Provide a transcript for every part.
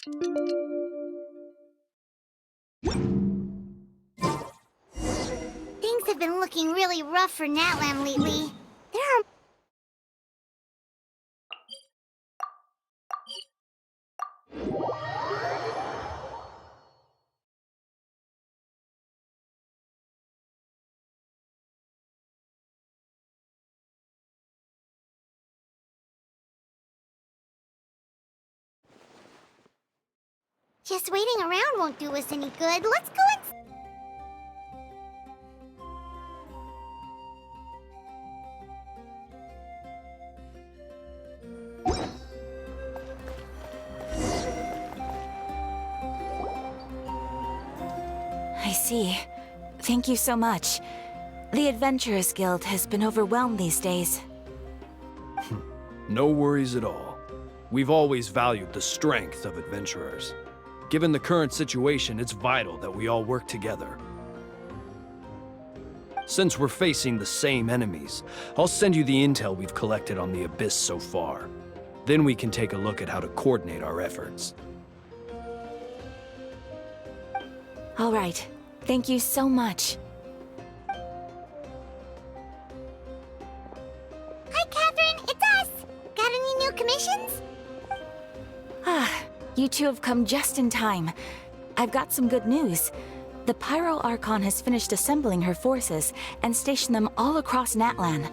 Things have been looking really rough for Natlan lately. There are just waiting around won't do us any good. Let's go and... I see. Thank you so much. The Adventurers Guild has been overwhelmed these days. No worries at all. We've always valued the strength of adventurers. Given the current situation, it's vital that we all work together. Since we're facing the same enemies, I'll send you the intel we've collected on the Abyss so far. Then we can take a look at how to coordinate our efforts. All right. Thank you so much. Hi, Catherine! It's us! Got any new commissions? You two have come just in time. I've got some good news. The Pyro Archon has finished assembling her forces and stationed them all across Natlan.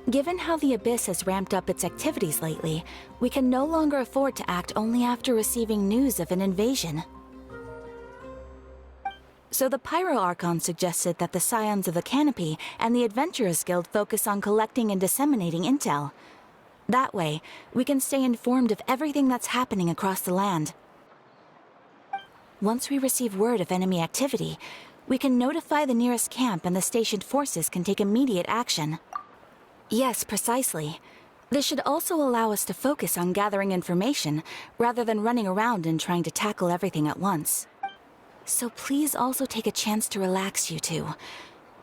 Given how the Abyss has ramped up its activities lately, we can no longer afford to act only after receiving news of an invasion. So the Pyro Archon suggested that the Scions of the Canopy and the Adventurers Guild focus on collecting and disseminating intel. That way, we can stay informed of everything that's happening across the land. Once we receive word of enemy activity, we can notify the nearest camp and the stationed forces can take immediate action. Yes, precisely. This should also allow us to focus on gathering information, rather than running around and trying to tackle everything at once. So please also take a chance to relax, you two.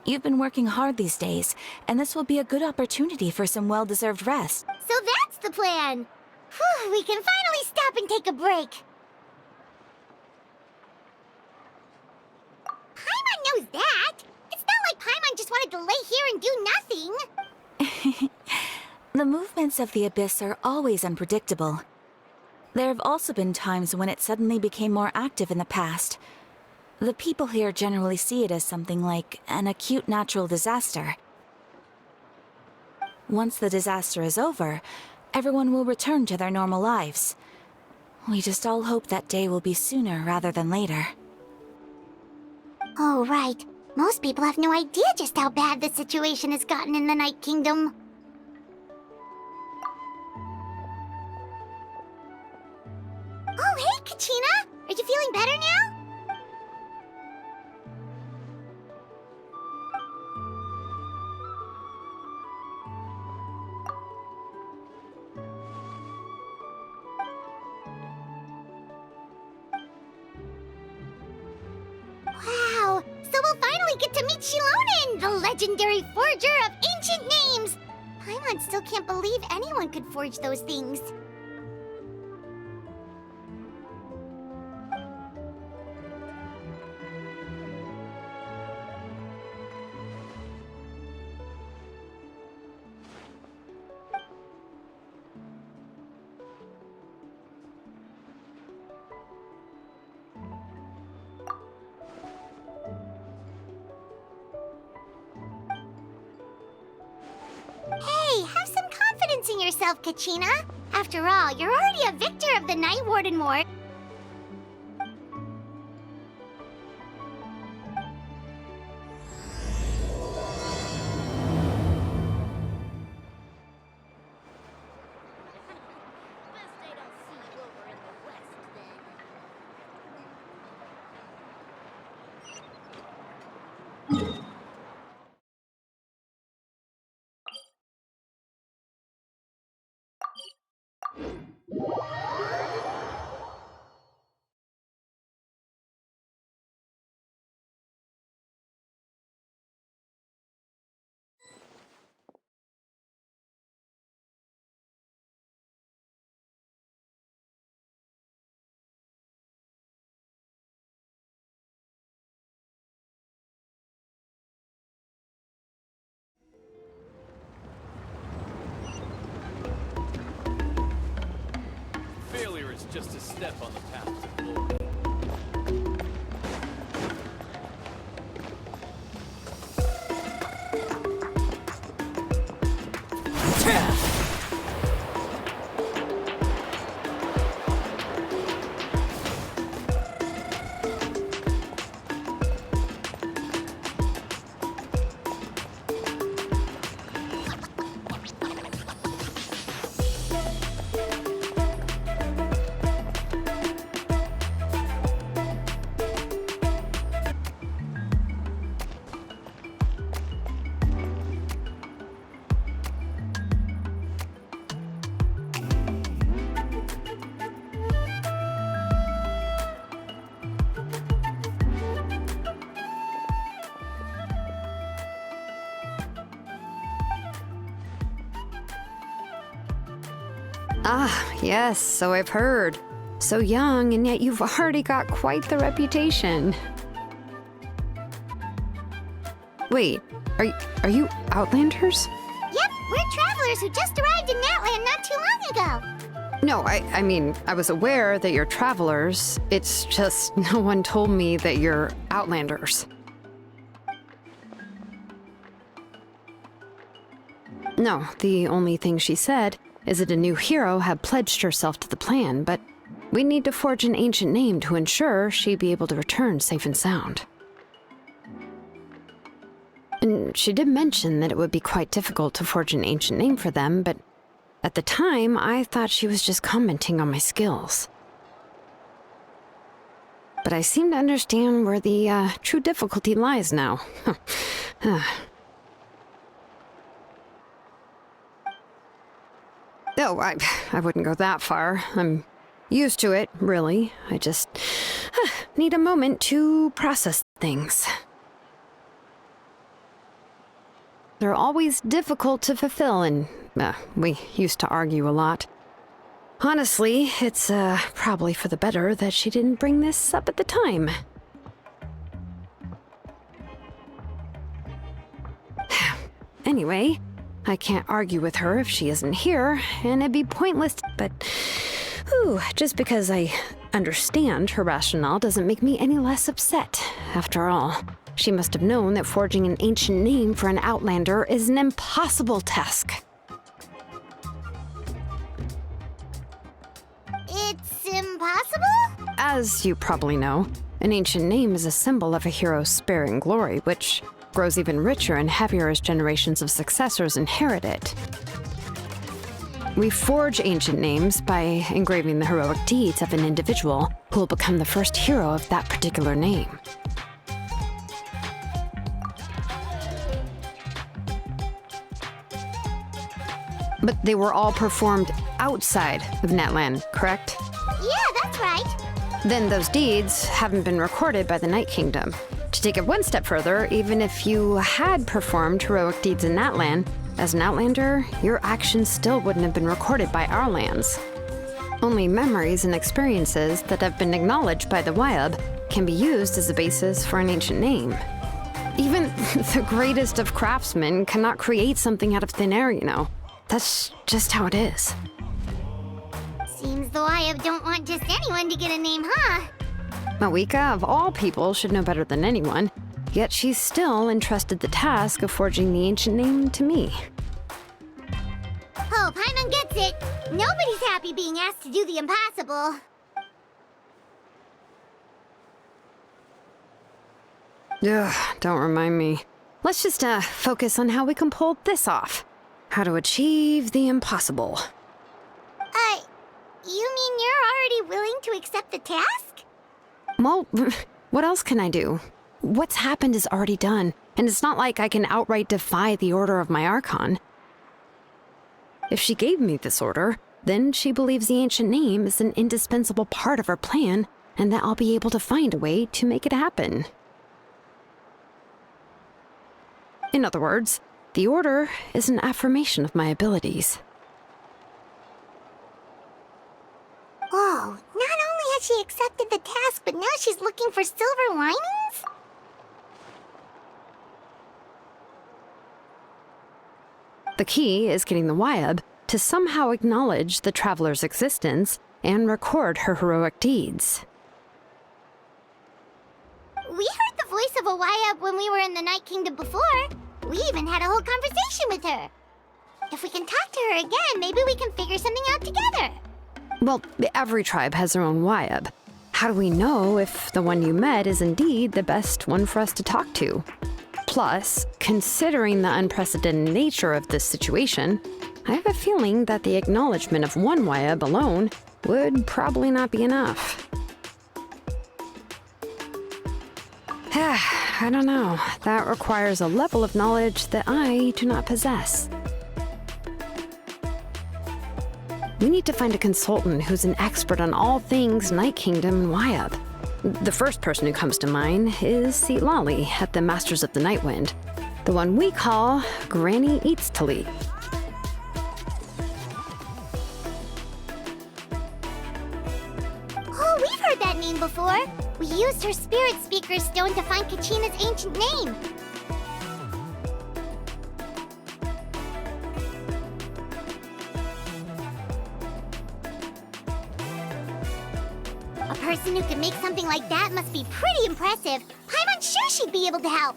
You've been working hard these days, and this will be a good opportunity for some well-deserved rest. So that's the plan! Whew, we can finally stop and take a break! Paimon knows that! It's not like Paimon just wanted to lay here and do nothing! The movements of the Abyss are always unpredictable. There have also been times when it suddenly became more active in the past. The people here generally see it as something like an acute natural disaster. Once the disaster is over, everyone will return to their normal lives. We just all hope that day will be sooner rather than later. Oh, right. Most people have no idea just how bad the situation has gotten in the Night Kingdom. Oh, hey, Kachina! Are you feeling better now? Wow! So we'll finally get to meet Shilonen, the legendary forger of ancient names! Paimon still can't believe anyone could forge those things. Hey, have some confidence in yourself, Kachina. After all, you're already a victor of the Night Warden War. just a step on the path to glory. Ah, yes, so I've heard. So young, and yet you've already got quite the reputation. Wait, are you Outlanders? Yep, we're travelers who just arrived in Natlan not too long ago. No, I mean, I was aware that you're travelers. It's just no one told me that you're Outlanders. No, the only thing she said is that a new hero had pledged herself to the plan, but we need to forge an ancient name to ensure she'd be able to return safe and sound. And she did mention that it would be quite difficult to forge an ancient name for them, but at the time, I thought she was just commenting on my skills. But I seem to understand where the true difficulty lies now. Oh, I wouldn't go that far. I'm used to it, really. I just need a moment to process things. They're always difficult to fulfill, and we used to argue a lot. Honestly, it's probably for the better that she didn't bring this up at the time. Anyway, I can't argue with her if she isn't here, and it'd be pointless, but just because I understand her rationale doesn't make me any less upset. After all, she must have known that forging an ancient name for an Outlander is an impossible task. It's impossible? As you probably know, an ancient name is a symbol of a hero's sparing glory, which grows even richer and heavier as generations of successors inherit it. We forge ancient names by engraving the heroic deeds of an individual who will become the first hero of that particular name. But they were all performed outside of Natlan, correct? Yeah, that's right. Then those deeds haven't been recorded by the Night Kingdom. To take it one step further, even if you had performed heroic deeds in Natlan, as an Outlander, your actions still wouldn't have been recorded by our lands. Only memories and experiences that have been acknowledged by the Wyab can be used as a basis for an ancient name. Even the greatest of craftsmen cannot create something out of thin air, you know. That's just how it is. Seems the Wyab don't want just anyone to get a name, huh? Mawika, of all people, should know better than anyone, yet she's still entrusted the task of forging the ancient name to me. Oh, Paimon gets it. Nobody's happy being asked to do the impossible. Ugh, don't remind me. Let's just focus on how we can pull this off. How to achieve the impossible. You mean you're already willing to accept the task? Well, what else can I do? What's happened is already done, and it's not like I can outright defy the order of my Archon. If she gave me this order, then she believes the ancient name is an indispensable part of her plan, and that I'll be able to find a way to make it happen. In other words, the order is an affirmation of my abilities. Whoa, not only has she accepted the task, but now she's looking for silver linings? The key is getting the Wyab to somehow acknowledge the traveler's existence and record her heroic deeds. We heard the voice of a Wayab when we were in the Night Kingdom before. We even had a whole conversation with her. If we can talk to her again, maybe we can figure something out together. Well, every tribe has their own Wayab. How do we know if the one you met is indeed the best one for us to talk to? Plus, considering the unprecedented nature of this situation, I have a feeling that the acknowledgement of one Wayab alone would probably not be enough. I don't know. That requires a level of knowledge that I do not possess. We need to find a consultant who's an expert on all things Night Kingdom and Wayab. The first person who comes to mind is Lali at the Masters of the Nightwind, the one we call Granny Eats Talit. Oh, we've heard that name before. We used her Spirit Speaker Stone to find Kachina's ancient name. A person who can make something like that must be pretty impressive. I'm unsure she'd be able to help.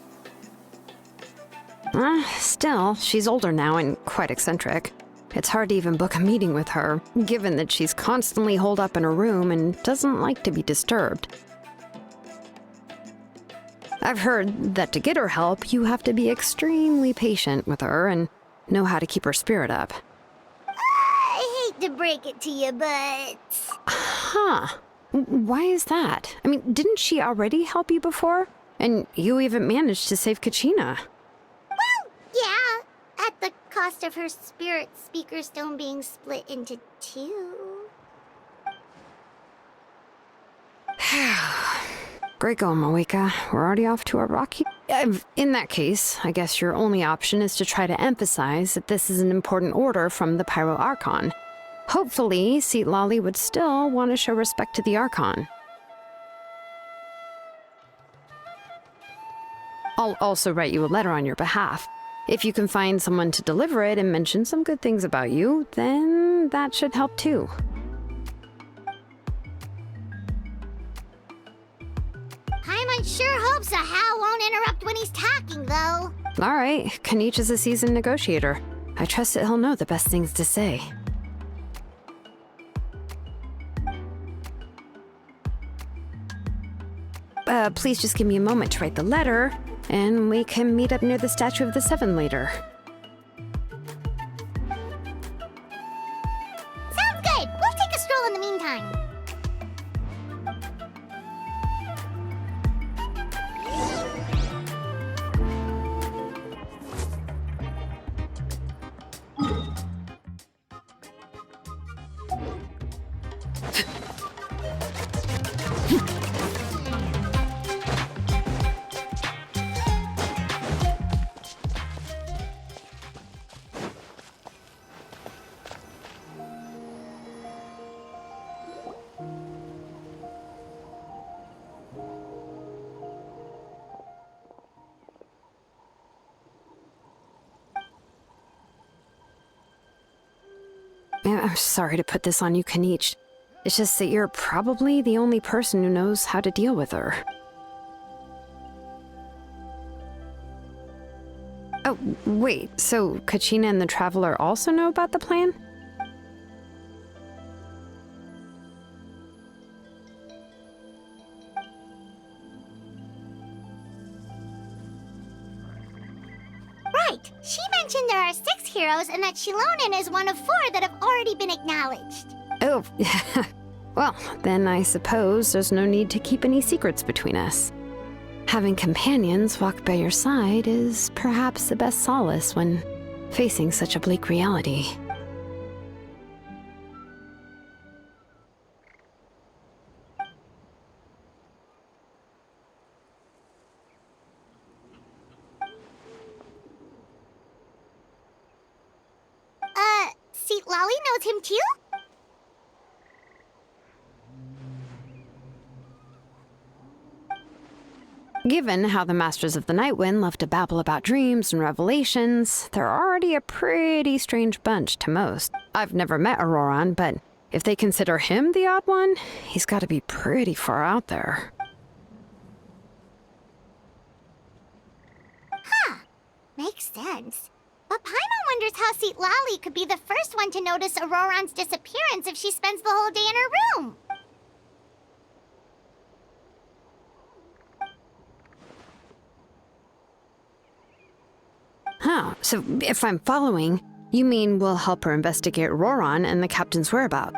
Still, she's older now and quite eccentric. It's hard to even book a meeting with her, given that she's constantly holed up in her room and doesn't like to be disturbed. I've heard that to get her help, you have to be extremely patient with her and know how to keep her spirit up. I hate to break it to you, but... Huh. Why is that? I mean, didn't she already help you before? And you even managed to save Kachina. Well, yeah. At the cost of her Spirit Speaker Stone being split into two. Great going, Moeka. We're already off to a rocky... In that case, I guess your only option is to try to emphasize that this is an important order from the Pyro Archon. Hopefully, Lali would still want to show respect to the Archon. I'll also write you a letter on your behalf. If you can find someone to deliver it and mention some good things about you, then that should help too. Paimon sure hopes a Hal won't interrupt when he's talking, though. All right, Kanich is a seasoned negotiator. I trust that he'll know the best things to say. Please just give me a moment to write the letter, and we can meet up near the Statue of the Seven later. Sounds good. We'll take a stroll in the meantime. I'm sorry to put this on you, Kanich. It's just that you're probably the only person who knows how to deal with her. Oh, wait, so Kachina and the Traveler also know about the plan? Right. She mentioned there are 6 heroes and that Shilonen is one of 4 that have already been acknowledged. Oh, well, then I suppose there's no need to keep any secrets between us. Having companions walk by your side is perhaps the best solace when facing such a bleak reality. See, Lali knows him too? Given how the Masters of the Nightwind love to babble about dreams and revelations, they're already a pretty strange bunch to most. I've never met Auroran, but if they consider him the odd one, he's got to be pretty far out there. Makes sense. But Paimon wonders how Lali could be the first one to notice Auroran's disappearance if she spends the whole day in her room. Huh, so if I'm following, you mean we'll help her investigate Auroran and the captain's whereabouts?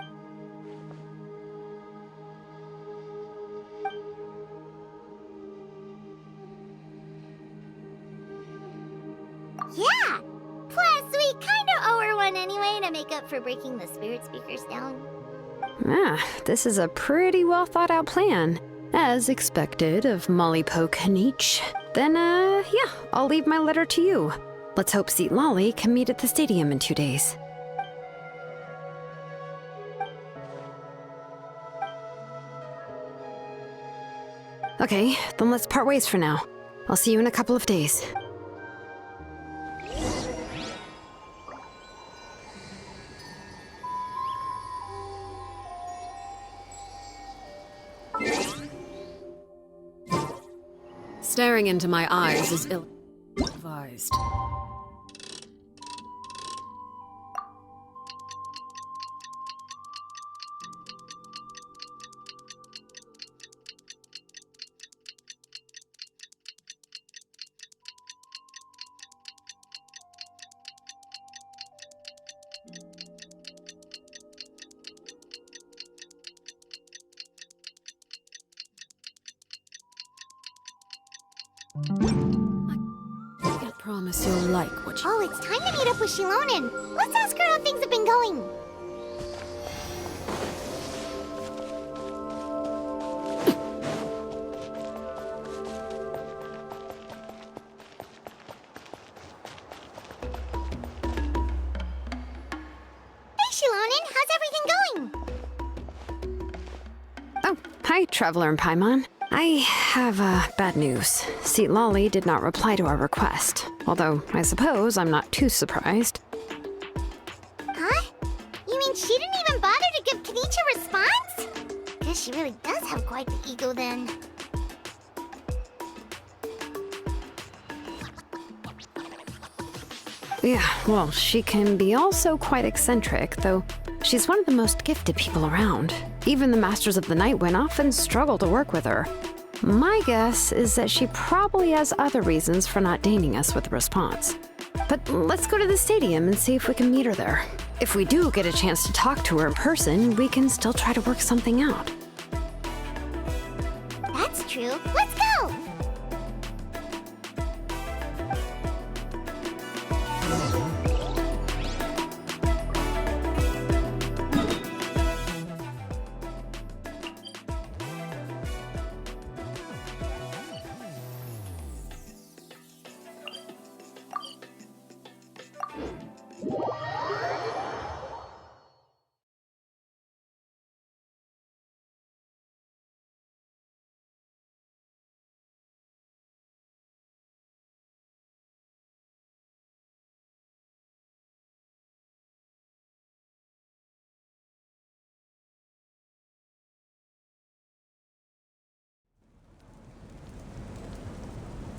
Yeah! Plus, we kinda owe her one anyway to make up for breaking the spirit speakers down. Ah, this is a pretty well thought out plan. As expected of Molly Poke Nietzsche. Then, yeah, I'll leave my letter to you. Let's hope Lali can meet at the stadium in 2 days. Okay, then let's part ways for now. I'll see you in a couple of days. Staring into my eyes is ill-advised. I can't promise you'll like what you... Oh, it's time to meet up with Shilonen. Let's ask her how things have been going. Hey, Shilonen, how's everything going? Oh, hi, Traveler and Paimon. I have, bad news. Lali did not reply to our request. Although, I suppose I'm not too surprised. Huh? You mean she didn't even bother to give Kenichi a response? Guess she really does have quite the ego then. Yeah, well, she can be also quite eccentric, though she's one of the most gifted people around. Even the Masters of the Night Wind often struggle to work with her. My guess is that she probably has other reasons for not deigning us with a response. But let's go to the stadium and see if we can meet her there. If we do get a chance to talk to her in person, we can still try to work something out. That's true. Let's go!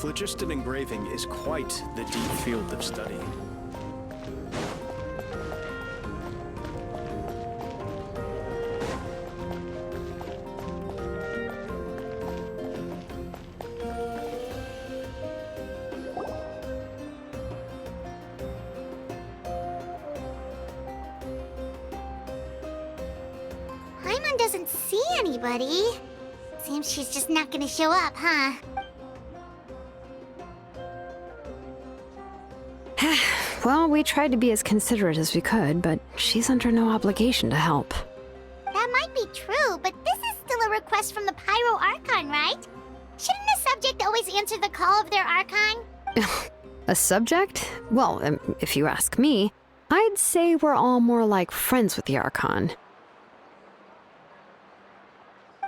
Phlogiston engraving is quite the deep field of study. Paimon doesn't see anybody. Seems she's just not gonna show up, huh? Well, we tried to be as considerate as we could, but she's under no obligation to help. That might be true, but this is still a request from the Pyro Archon, right? Shouldn't a subject always answer the call of their Archon? A subject? Well, if you ask me, I'd say we're all more like friends with the Archon.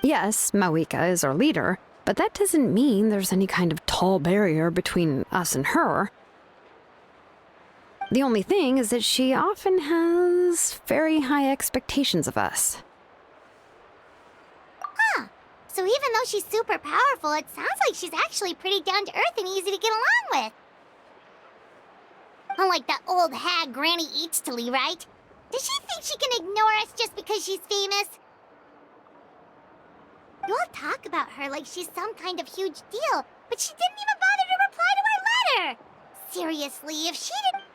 Yes, Mawika is our leader, but that doesn't mean there's any kind of tall barrier between us and her. The only thing is that she often has very high expectations of us. Huh. So even though she's super powerful, it sounds like she's actually pretty down to earth and easy to get along with. Unlike that old hag Granny Eatstily, right? Does she think she can ignore us just because she's famous? You all talk about her like she's some kind of huge deal, but she didn't even bother to reply to our letter! Seriously,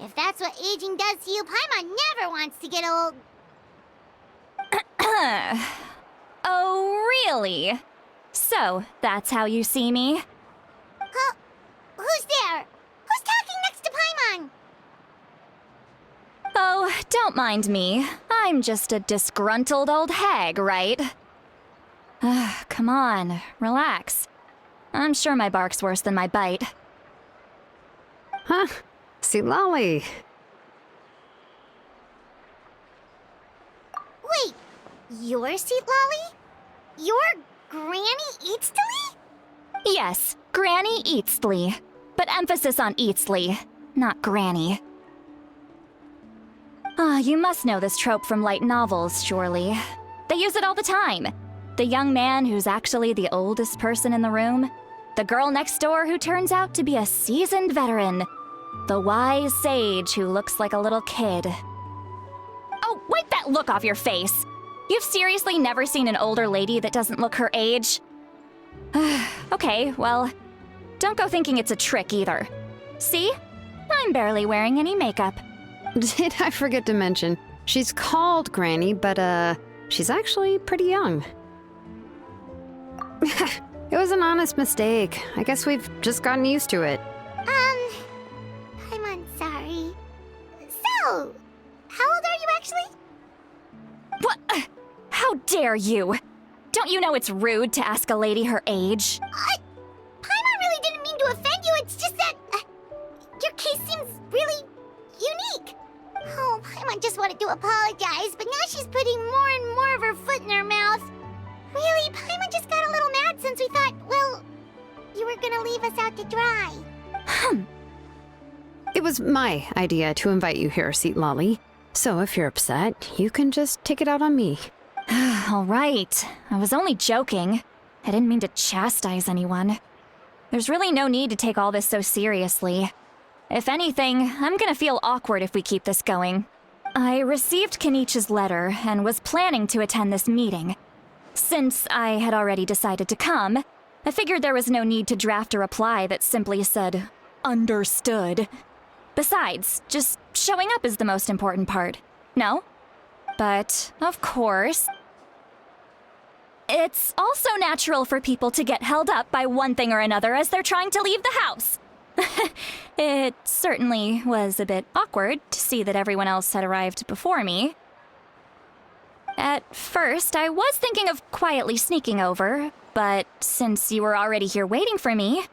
if that's what aging does to you, Paimon never wants to get old. Oh, really? So, that's how you see me? Huh? Who's there? Who's talking next to Paimon? Oh, don't mind me. I'm just a disgruntled old hag, right? Come on, relax. I'm sure my bark's worse than my bite. Huh? See, Lolly. Wait, you're Seat Lolly? You're Granny Eatstily? Yes, Granny Eatsley. But emphasis on Eatsley, not Granny. You must know this trope from light novels, surely. They use it all the time. The young man who's actually the oldest person in the room. The girl next door who turns out to be a seasoned veteran. The wise sage who looks like a little kid. Oh, wipe that look off your face! You've seriously never seen an older lady that doesn't look her age? Okay, well, don't go thinking it's a trick either. See? I'm barely wearing any makeup. Did I forget to mention, she's called Granny, but she's actually pretty young. It was an honest mistake. I guess we've just gotten used to it. I'm sorry. So, how old are you actually? What? How dare you? Don't you know it's rude to ask a lady her age? Paimon really didn't mean to offend you, it's just that your case seems really unique. Oh, Paimon just wanted to apologize, but now she's putting more and more of her foot in her mouth. Really, Paimon just got a little mad since we thought, well, you were gonna leave us out to dry. It was my idea to invite you here, Seat Lolly. So if you're upset, you can just take it out on me. All right. I was only joking. I didn't mean to chastise anyone. There's really no need to take all this so seriously. If anything, I'm gonna feel awkward if we keep this going. I received Kenichi's letter and was planning to attend this meeting. Since I had already decided to come, I figured there was no need to draft a reply that simply said, "Understood." Besides, just showing up is the most important part. No? But, of course, it's also natural for people to get held up by one thing or another as they're trying to leave the house. It certainly was a bit awkward to see that everyone else had arrived before me. At first, I was thinking of quietly sneaking over, but since you were already here waiting for me,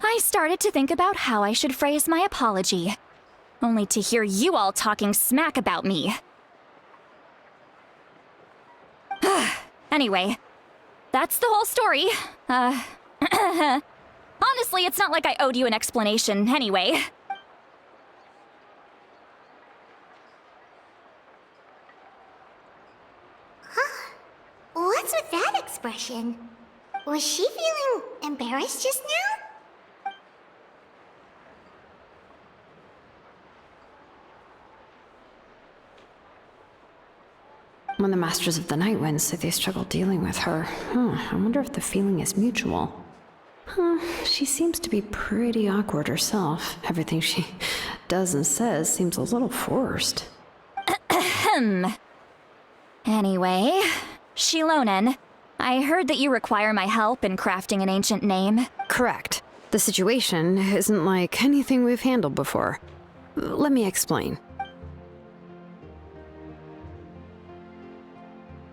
I started to think about how I should phrase my apology, only to hear you all talking smack about me. Anyway, that's the whole story. Honestly, it's not like I owed you an explanation anyway. What's with that expression? Was she feeling embarrassed just now? When the Masters of the Night Wind say they struggle dealing with her, I wonder if the feeling is mutual. She seems to be pretty awkward herself. Everything she does and says seems a little forced. Anyway, Shilonen, I heard that you require my help in crafting an ancient name. Correct. The situation isn't like anything we've handled before. Let me explain.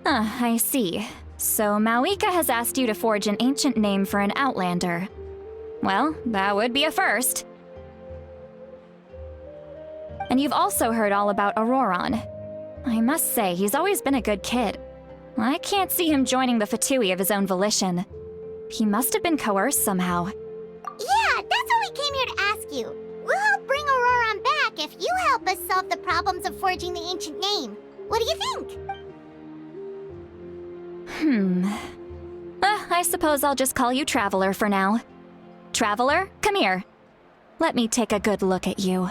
I see. So Mauika has asked you to forge an ancient name for an Outlander. Well, that would be a first. And you've also heard all about Auroron. I must say, he's always been a good kid. I can't see him joining the Fatui of his own volition. He must have been coerced somehow. Yeah, that's what we came here to ask you. We'll help bring Auroron back if you help us solve the problems of forging the ancient name. What do you think? I suppose I'll just call you Traveler for now. Traveler, come here. Let me take a good look at you.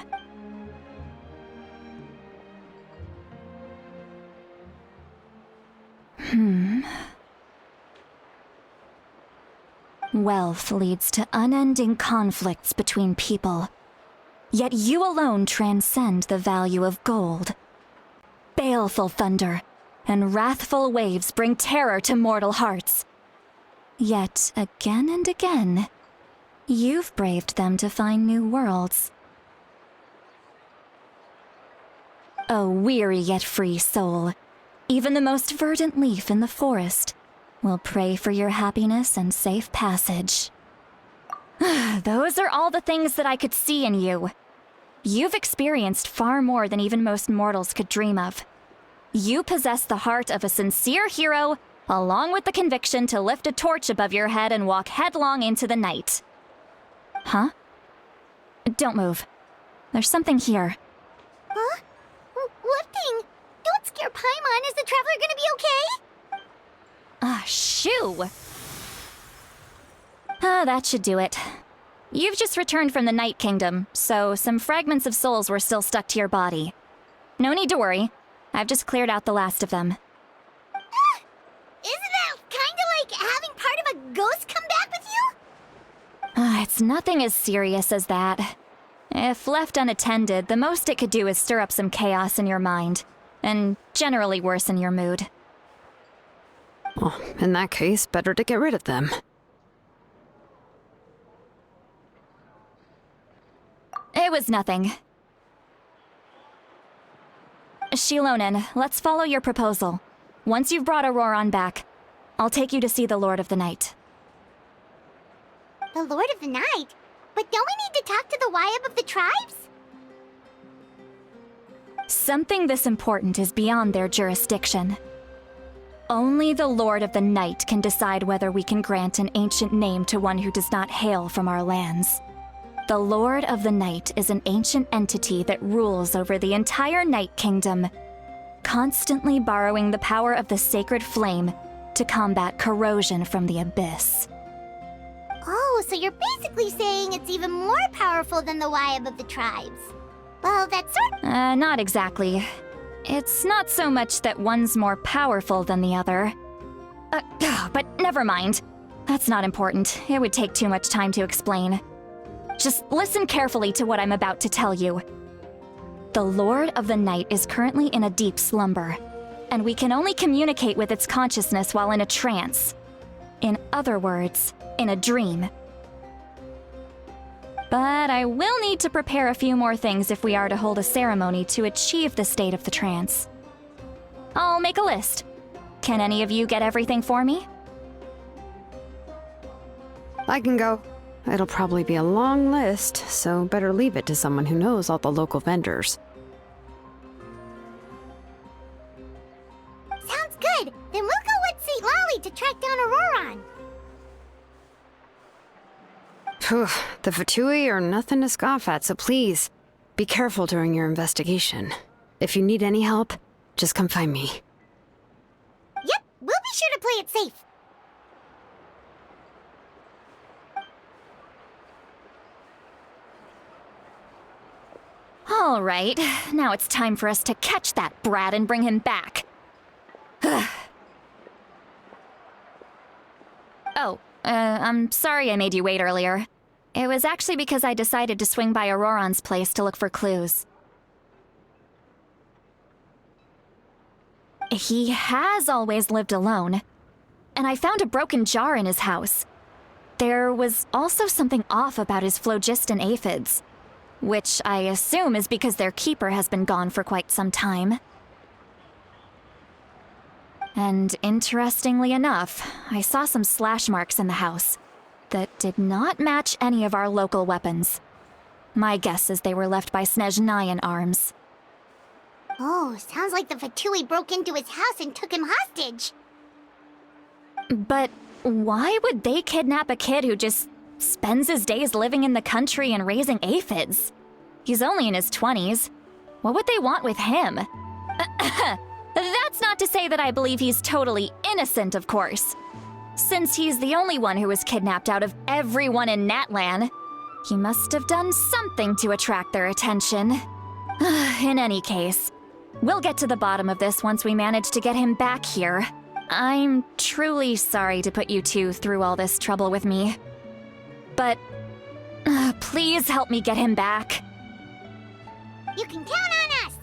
Wealth leads to unending conflicts between people. Yet you alone transcend the value of gold. Baleful thunder and wrathful waves bring terror to mortal hearts. Yet again and again, you've braved them to find new worlds. O weary yet free soul, even the most verdant leaf in the forest will pray for your happiness and safe passage. Those are all the things that I could see in you. You've experienced far more than even most mortals could dream of. You possess the heart of a sincere hero, along with the conviction to lift a torch above your head and walk headlong into the night. Huh? Don't move. There's something here. Huh? What thing? Don't scare Paimon. Is the Traveler gonna be okay? Shoo! That should do it. You've just returned from the Night Kingdom, so some fragments of souls were still stuck to your body. No need to worry. I've just cleared out the last of them. Isn't that kinda like having part of a ghost come back with you? It's nothing as serious as that. If left unattended, the most it could do is stir up some chaos in your mind, and generally worsen your mood. Well, in that case, better to get rid of them. It was nothing. Shilonen, let's follow your proposal. Once you've brought Auroron back, I'll take you to see the Lord of the Night. The Lord of the Night? But don't we need to talk to the Wyab of the tribes? Something this important is beyond their jurisdiction. Only the Lord of the Night can decide whether we can grant an ancient name to one who does not hail from our lands. The Lord of the Night is an ancient entity that rules over the entire Night Kingdom, constantly borrowing the power of the sacred flame to combat corrosion from the abyss. Oh, so you're basically saying it's even more powerful than the Wyab of the tribes. Well, that's sort Not exactly. It's not so much that one's more powerful than the other. But never mind. That's not important. It would take too much time to explain. Just listen carefully to what I'm about to tell you. The Lord of the Night is currently in a deep slumber, and we can only communicate with its consciousness while in a trance. In other words, in a dream. But I will need to prepare a few more things if we are to hold a ceremony to achieve the state of the trance. I'll make a list. Can any of you get everything for me? I can go. It'll probably be a long list, so better leave it to someone who knows all the local vendors. sounds good. Then we'll go with St. Lolly to track down Auroron. Phew, the Fatui are nothing to scoff at, so please, be careful during your investigation. If you need any help, just come find me. Yep, we'll be sure to play it safe. All right, now it's time for us to catch that brat and bring him back. I'm sorry I made you wait earlier. It was actually because I decided to swing by Auroron's place to look for clues. He has always lived alone, and I found a broken jar in his house. There was also something off about his phlogiston aphids, which I assume is because their keeper has been gone for quite some time. And interestingly enough, I saw some slash marks in the house that did not match any of our local weapons. My guess is they were left by Snezhnayan arms. Oh, sounds like the Fatui broke into his house and took him hostage. But why would they kidnap a kid who just spends his days living in the country and raising aphids? He's only in his 20s. What would they want with him? That's not to say that I believe he's totally innocent, of course. Since he's the only one who was kidnapped out of everyone in Natlan, he must have done something to attract their attention. In any case, we'll get to the bottom of this once we manage to get him back here. I'm truly sorry to put you two through all this trouble with me. But please help me get him back. You can count on us!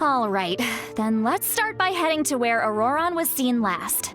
All right, then let's start by heading to where Auroron was seen last.